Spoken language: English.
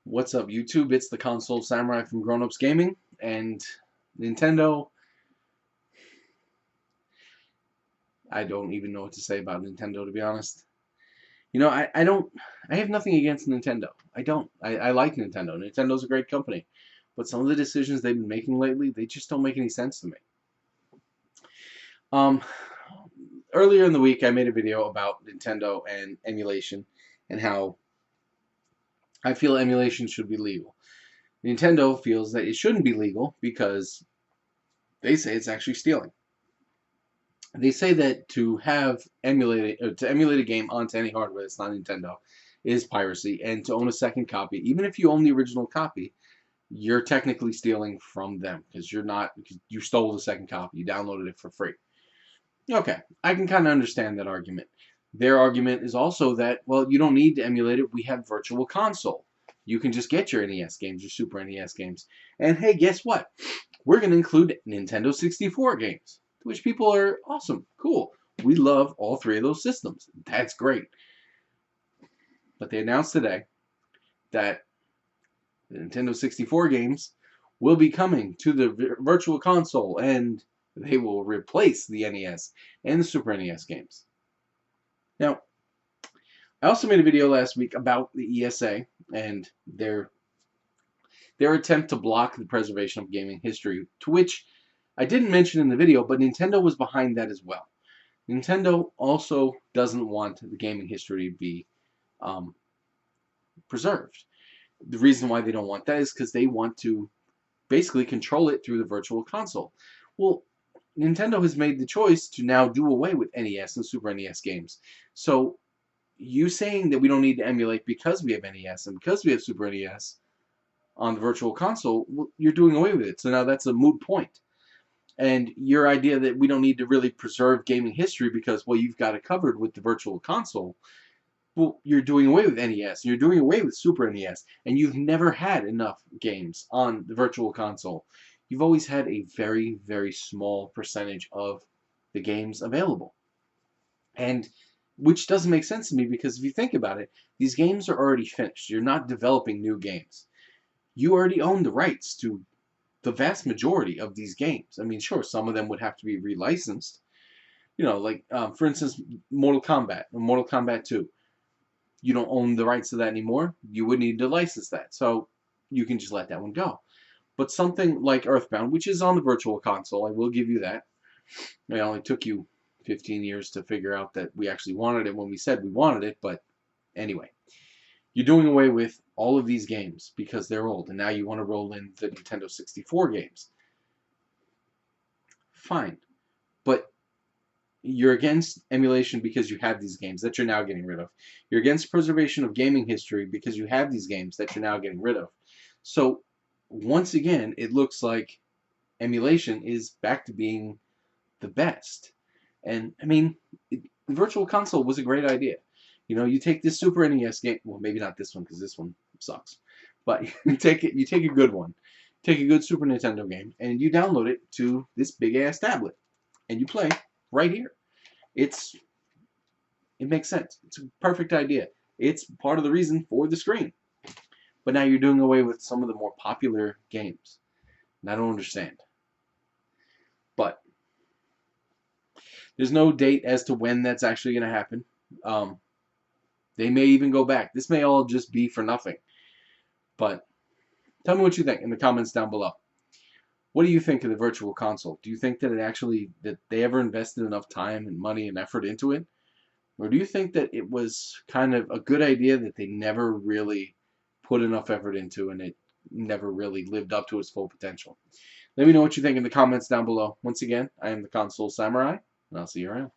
What's up, YouTube? It's the Console Samurai from Grown Ups Gaming, and Nintendo. I don't even know what to say about Nintendo, to be honest. I don't. I have nothing against Nintendo. I don't. I like Nintendo. Nintendo's a great company, but some of the decisions they've been making lately, they just don't make any sense to me. Um, Earlier in the week, I made a video about Nintendo and emulation, and how I feel emulation should be legal. Nintendo feels that it shouldn't be legal because they say it's actually stealing. They say that to emulate a game onto any hardware that's not Nintendo is piracy, and to own a second copy, even if you own the original copy, you're technically stealing from them because you stole the second copy, you downloaded it for free. Okay, I can kind of understand that argument. Their argument is also that, well, you don't need to emulate it. We have Virtual Console. You can just get your NES games, your Super NES games. And hey, guess what? We're going to include Nintendo 64 games, which people are awesome, cool. We love all three of those systems. That's great. But they announced today that the Nintendo 64 games will be coming to the Virtual Console, and they will replace the NES and the Super NES games. Now, I also made a video last week about the ESA and their attempt to block the preservation of gaming history, to which I didn't mention in the video, but Nintendo was behind that as well. Nintendo also doesn't want the gaming history to be preserved. The reason why they don't want that is because they want to basically control it through the Virtual Console. Well, Nintendo has made the choice to now do away with NES and Super NES games. So you saying that we don't need to emulate because we have NES and because we have Super NES on the Virtual Console, well, you're doing away with it. So now that's a moot point. And your idea that we don't need to really preserve gaming history because, well, you've got it covered with the Virtual Console, well, you're doing away with NES, you're doing away with Super NES, and you've never had enough games on the Virtual Console. You've always had a very, very small percentage of the games available. And which doesn't make sense to me because if you think about it, these games are already finished. You're not developing new games. You already own the rights to the vast majority of these games. I mean, sure, some of them would have to be relicensed. Like, for instance, Mortal Kombat 2. You don't own the rights to that anymore. You would need to license that. So you can just let that one go. But something like Earthbound, which is on the Virtual Console, I will give you that. It only took you 15 years to figure out that we actually wanted it when we said we wanted it, but anyway. You're doing away with all of these games because they're old, and now you want to roll in the Nintendo 64 games. Fine. But you're against emulation because you have these games that you're now getting rid of. You're against preservation of gaming history because you have these games that you're now getting rid of. So, once again, it looks like emulation is back to being the best. And, I mean, the Virtual Console was a great idea. You take this Super NES game, well, maybe not this one because this one sucks, but you take a good one, take a good Super Nintendo game, and you download it to this big-ass tablet, and you play right here. It makes sense. It's a perfect idea. It's part of the reason for the screen. But now you're doing away with some of the more popular games. And I don't understand. But there's no date as to when that's actually going to happen. They may even go back. This may all just be for nothing. But tell me what you think in the comments down below. What do you think of the Virtual Console? Do you think that they ever invested enough time and money and effort into it? Or do you think that it was kind of a good idea that they never really put enough effort into and it never really lived up to its full potential? Let me know what you think in the comments down below. Once again, I am the Console Samurai, and I'll see you around.